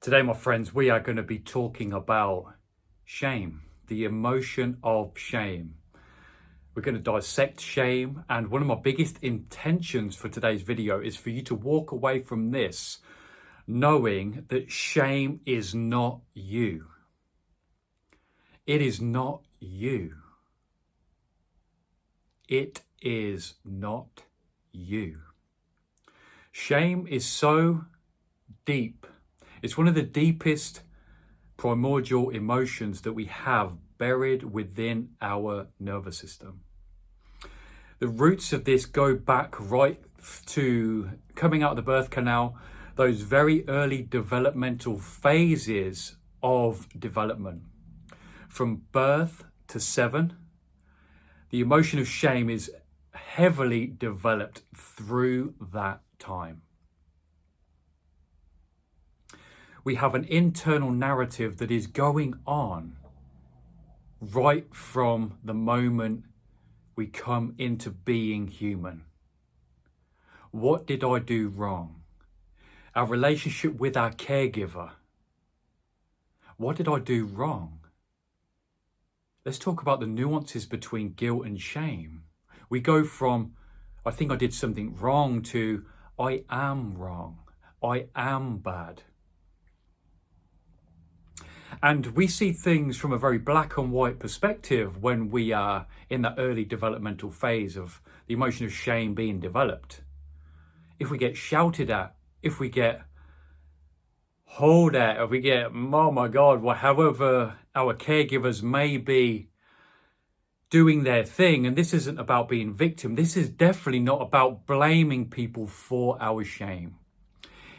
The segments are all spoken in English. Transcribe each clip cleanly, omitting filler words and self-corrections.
Today, my friends, we are going to be talking about shame, the emotion of shame. We're going to dissect shame, and one of my biggest intentions for today's video is for you to walk away from this knowing that shame is not you. It is not you. It is not you. Shame is so deep. It's one of the deepest primordial emotions that we have buried within our nervous system. The roots of this go back right to coming out of the birth canal, those very early developmental phases of development. From birth to 7, the emotion of shame is heavily developed through that time. We have an internal narrative that is going on right from the moment we come into being human. What did I do wrong? Our relationship with our caregiver. What did I do wrong? Let's talk about the nuances between guilt and shame. We go from, I think I did something wrong, to I am wrong. I am bad. And we see things from a very black and white perspective when we are in that early developmental phase of the emotion of shame being developed. If we get shouted at, if we get hauled at, if we get, oh my God, however our caregivers may be doing their thing, and this isn't about being victim, this is definitely not about blaming people for our shame.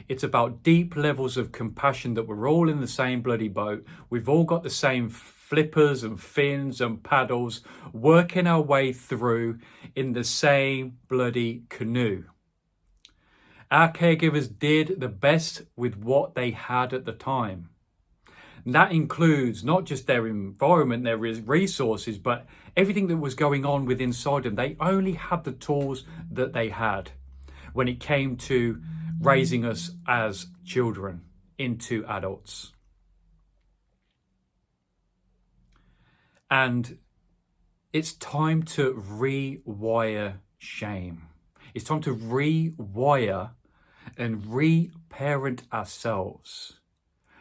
It's about deep levels of compassion that we're all in the same bloody boat. We've all got the same flippers and fins and paddles, working our way through in the same bloody canoe. Our caregivers did the best with what they had at the time. And that includes not just their environment, their resources, but everything that was going on within inside them. They only had the tools that they had when it came to raising us as children into adults. And it's time to rewire shame. It's time to rewire and re-parent ourselves.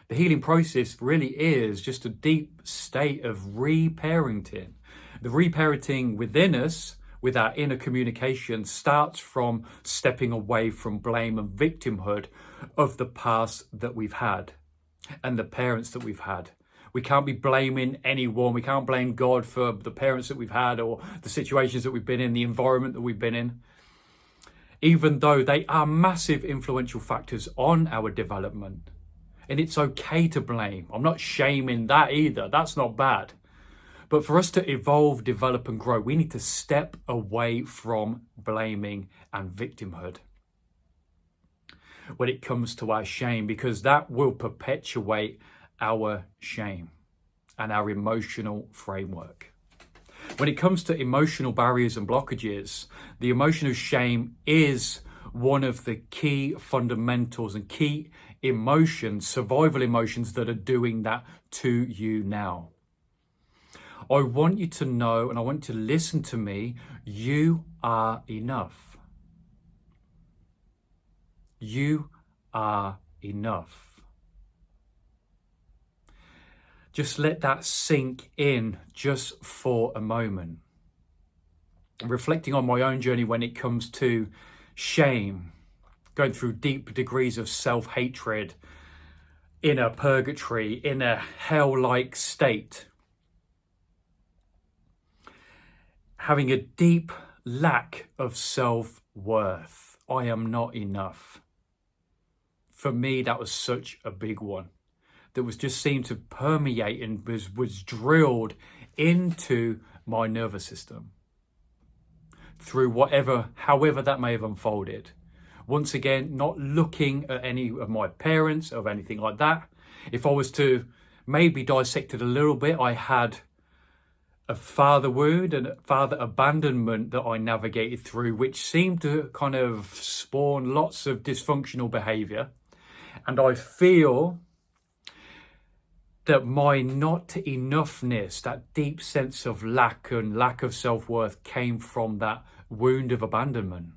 The healing process really is just a deep state of re-parenting. The re-parenting within us, with our inner communication, starts from stepping away from blame and victimhood of the past that we've had and the parents that we've had. We can't be blaming anyone. We can't blame God for the parents that we've had or the situations that we've been in, the environment that we've been in, even though they are massive influential factors on our development. And it's okay to blame. I'm not shaming that either. That's not bad. But for us to evolve, develop and grow, we need to step away from blaming and victimhood when it comes to our shame, because that will perpetuate our shame and our emotional framework. When it comes to emotional barriers and blockages, the emotion of shame is one of the key fundamentals and key emotions, survival emotions, that are doing that to you now. I want you to know, and I want you to listen to me, you are enough. You are enough. Just let that sink in just for a moment. Reflecting on my own journey when it comes to shame, going through deep degrees of self-hatred, in a purgatory, in a hell-like state, having a deep lack of self-worth. I am not enough. For me, that was such a big one that was just seemed to permeate and was drilled into my nervous system through however that may have unfolded. Once again, not looking at any of my parents or anything like that. If I was to maybe dissect it a little bit, I had a father wound and father abandonment that I navigated through, which seemed to kind of spawn lots of dysfunctional behavior. And I feel that my not enoughness, that deep sense of lack and lack of self-worth came from that wound of abandonment.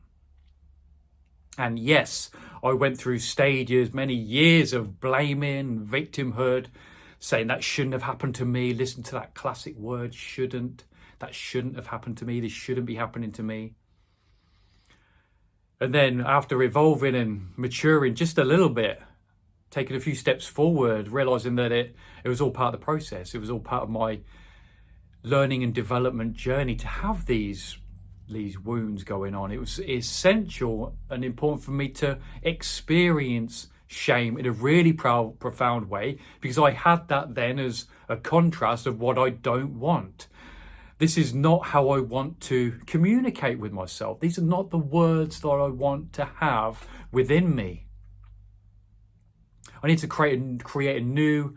And yes, I went through stages, many years of blaming, victimhood, saying that shouldn't have happened to me. Listen to that classic word, shouldn't. That shouldn't have happened to me. This shouldn't be happening to me. And then after evolving and maturing just a little bit, taking a few steps forward, realizing that it was all part of the process. It was all part of my learning and development journey to have these wounds going on. It was essential and important for me to experience shame in a really profound way, because I had that then as a contrast of what I don't want. This is not how I want to communicate with myself. These are not the words that I want to have within me. I need to create a new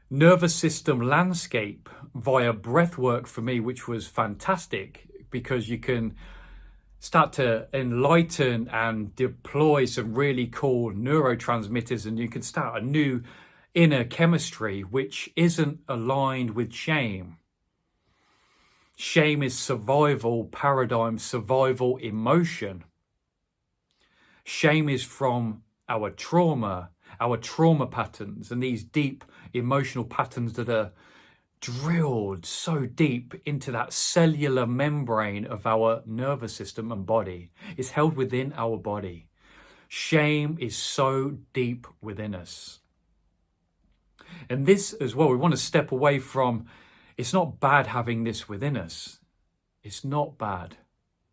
nervous system landscape via breath work for me, which was fantastic, because you can start to enlighten and deploy some really cool neurotransmitters, and you can start a new inner chemistry which isn't aligned with shame. Shame is survival paradigm, survival emotion. Shame is from our trauma patterns, and these deep emotional patterns that are drilled so deep into that cellular membrane of our nervous system and body. It's held within our body. Shame is so deep within us. And this as well, we want to step away from, it's not bad having this within us. It's not bad,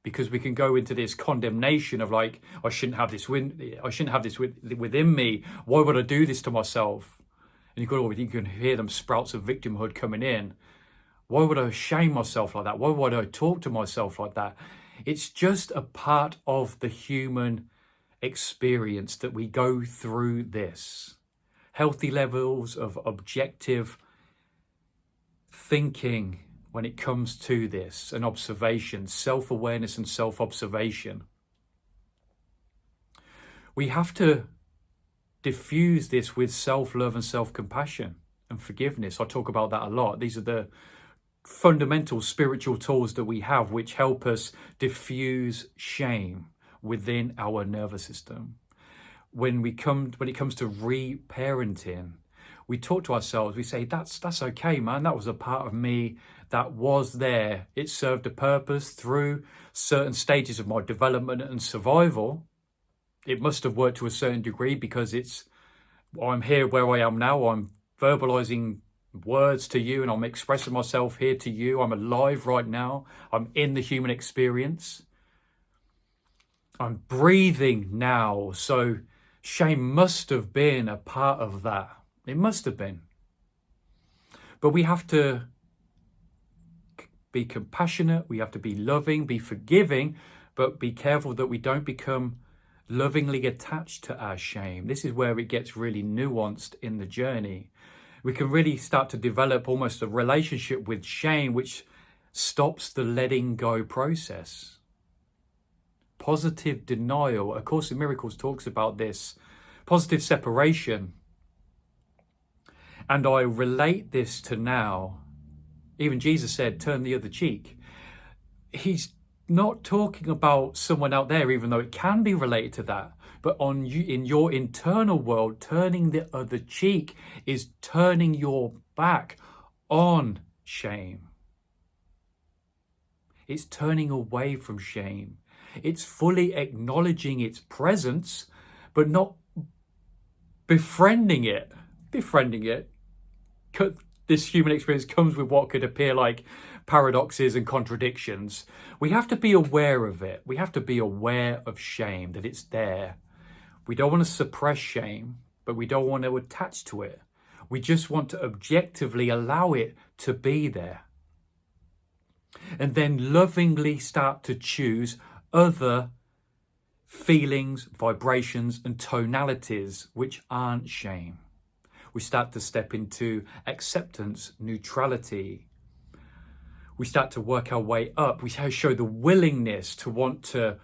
because we can go into this condemnation of like, I shouldn't have this within me. Why would I do this to myself? And you can hear them sprouts of victimhood coming in. Why would I shame myself like that? Why would I talk to myself like that? It's just a part of the human experience that we go through this. Healthy levels of objective thinking when it comes to this, and observation, self-awareness and self-observation. We have to diffuse this with self-love and self-compassion and forgiveness. I talk about that a lot. These are the fundamental spiritual tools that we have which help us diffuse shame within our nervous system. When it comes to reparenting, we talk to ourselves, we say, that's okay, man. That was a part of me that was there. It served a purpose through certain stages of my development and survival. It must have worked to a certain degree, because I'm here where I am now. I'm verbalizing words to you and I'm expressing myself here to you. I'm alive right now. I'm in the human experience. I'm breathing now. So shame must have been a part of that. It must have been. But we have to be compassionate. We have to be loving, be forgiving, but be careful that we don't become lovingly attached to our shame. This is where it gets really nuanced in the journey. We can really start to develop almost a relationship with shame which stops the letting go process. Positive denial. A Course in Miracles talks about this. Positive separation. And I relate this to now. Even Jesus said, turn the other cheek. He's not talking about someone out there, even though it can be related to that. But in your internal world, turning the other cheek is turning your back on shame. It's turning away from shame. It's fully acknowledging its presence, but not befriending it. This human experience comes with what could appear like paradoxes and contradictions. We have to be aware of it. We have to be aware of shame, that it's there. We don't want to suppress shame, but we don't want to attach to it. We just want to objectively allow it to be there. And then lovingly start to choose other feelings, vibrations, and tonalities which aren't shame. We start to step into acceptance, neutrality. We start to work our way up. We show the willingness to want to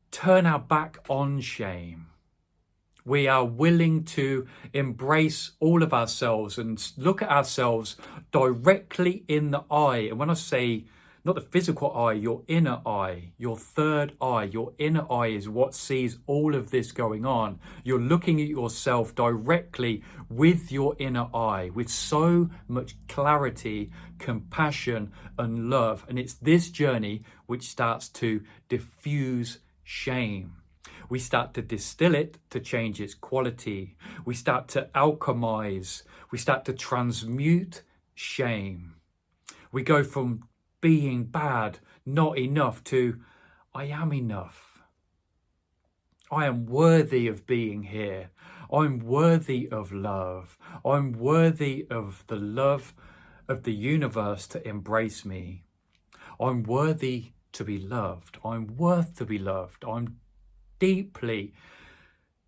turn our back on shame. We are willing to embrace all of ourselves and look at ourselves directly in the eye. And when I say not the physical eye, your inner eye, your third eye, your inner eye is what sees all of this going on. You're looking at yourself directly with your inner eye with so much clarity, compassion, and love. And it's this journey which starts to diffuse shame. We start to distill it to change its quality. We start to alchemize. We start to transmute shame. We go from being bad, not enough, to I am enough. I am worthy of being here. I'm worthy of love. I'm worthy of the love of the universe to embrace me. I'm worthy to be loved. I'm worth to be loved. I'm deeply,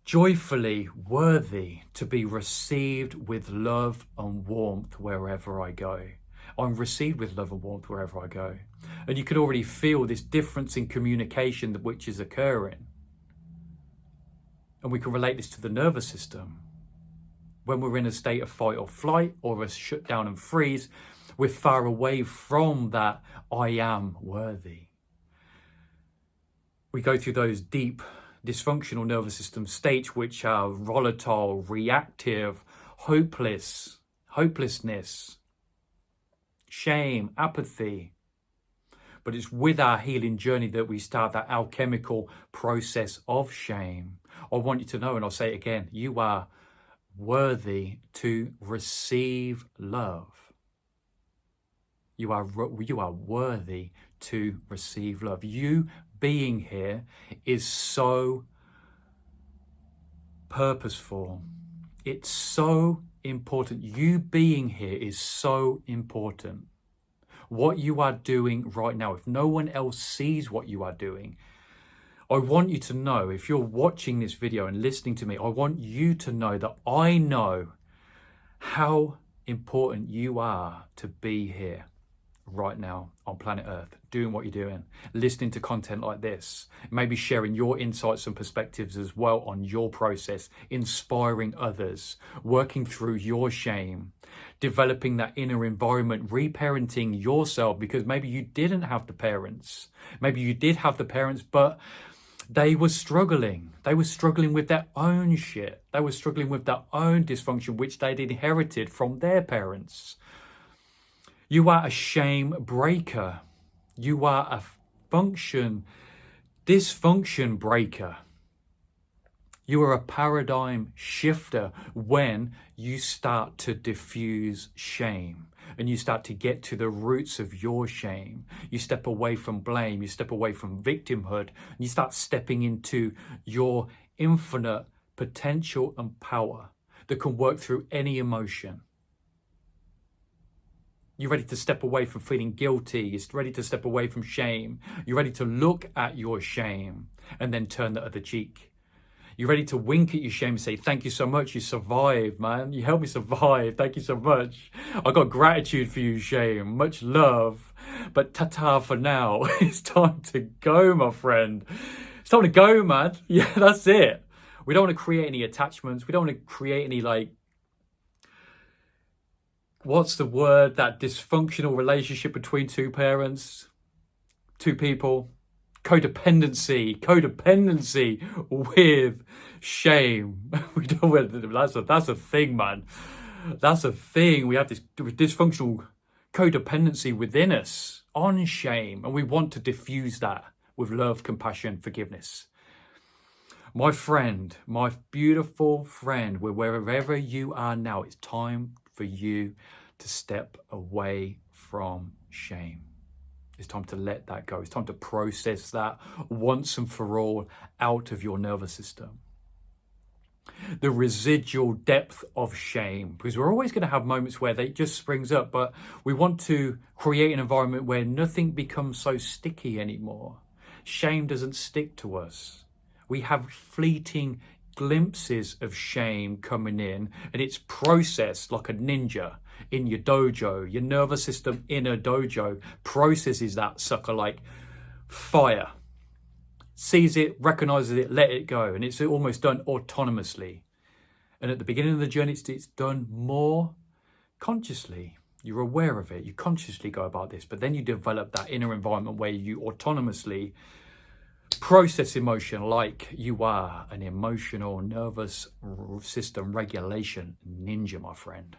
joyfully worthy to be received with love and warmth wherever I go. I'm received with love and warmth wherever I go. And you can already feel this difference in communication which is occurring. And we can relate this to the nervous system. When we're in a state of fight or flight or a shut down and freeze, we're far away from that I am worthy. We go through those deep dysfunctional nervous system states which are volatile, reactive, hopelessness, shame, apathy. But it's with our healing journey that we start that alchemical process of shame. I want you to know, and I'll say it again, you are worthy to receive love. You are worthy to receive love. You being here is so purposeful. It's so important. You being here is so important. What you are doing right now, if no one else sees what you are doing, I want you to know, if you're watching this video and listening to me, I want you to know that I know how important you are to be here right now on planet Earth, doing what you're doing, listening to content like this, maybe sharing your insights and perspectives as well on your process, inspiring others, working through your shame, developing that inner environment, reparenting yourself, because maybe you didn't have the parents, maybe you did have the parents, but they were struggling. They were struggling with their own shit. They were struggling with their own dysfunction, which they'd inherited from their parents. You are a shame breaker. You are a dysfunction breaker. You are a paradigm shifter when you start to diffuse shame and you start to get to the roots of your shame. You step away from blame, you step away from victimhood, and you start stepping into your infinite potential and power that can work through any emotion. You're ready to step away from feeling guilty. You're ready to step away from shame. You're ready to look at your shame and then turn the other cheek. You're ready to wink at your shame and say, thank you so much. You survived, man. You helped me survive. Thank you so much. I got gratitude for you, shame. Much love. But ta-ta for now. It's time to go, my friend. It's time to go, man. Yeah, that's it. We don't want to create any attachments. We don't want to create any, what's the word? That dysfunctional relationship between two parents, two people. Codependency with shame. We don't. That's a thing, man. That's a thing. We have this dysfunctional codependency within us on shame, and we want to diffuse that with love, compassion, forgiveness. My friend, my beautiful friend, wherever you are now, it's time for you to step away from shame. It's time to let that go. It's time to process that once and for all out of your nervous system. The residual depth of shame, because we're always going to have moments where it just springs up, but we want to create an environment where nothing becomes so sticky anymore. Shame doesn't stick to us. We have fleeting glimpses of shame coming in, and it's processed like a ninja in your dojo. Your nervous system in a dojo processes that sucker like fire. sees it, recognizes it, let it go. And it's almost done autonomously. And at the beginning of the journey, it's done more consciously. You're aware of it. You consciously go about this. But then you develop that inner environment where you autonomously process emotion like you are an emotional nervous system regulation ninja, my friend.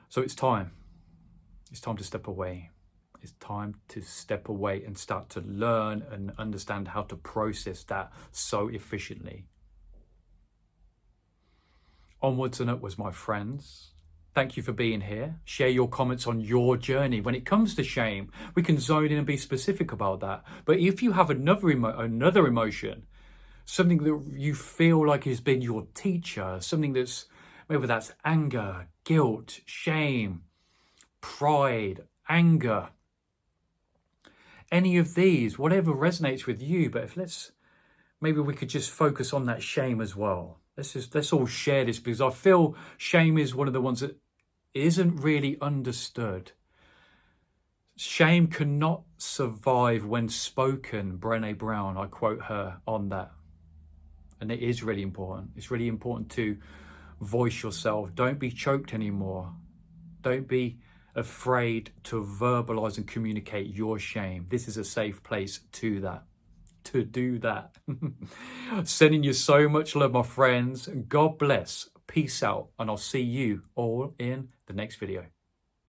So it's time. It's time to step away. It's time to step away and start to learn and understand how to process that so efficiently. Onwards and upwards, my friends. Thank you for being here. Share your comments on your journey. When it comes to shame, we can zone in and be specific about that. But if you have another emotion, something that you feel like has been your teacher, something that's, whether that's anger, guilt, shame, pride, anger, any of these, whatever resonates with you. But maybe we could just focus on that shame as well. Let's all share this, because I feel shame is one of the ones that isn't really understood. Shame cannot survive when spoken. Brené Brown, I quote her on that. And it is really important. It's really important to voice yourself. Don't be choked anymore. Don't be afraid to verbalize and communicate your shame. This is a safe place to do that. Sending you so much love, my friends. God bless. Peace out. And I'll see you all in the next video.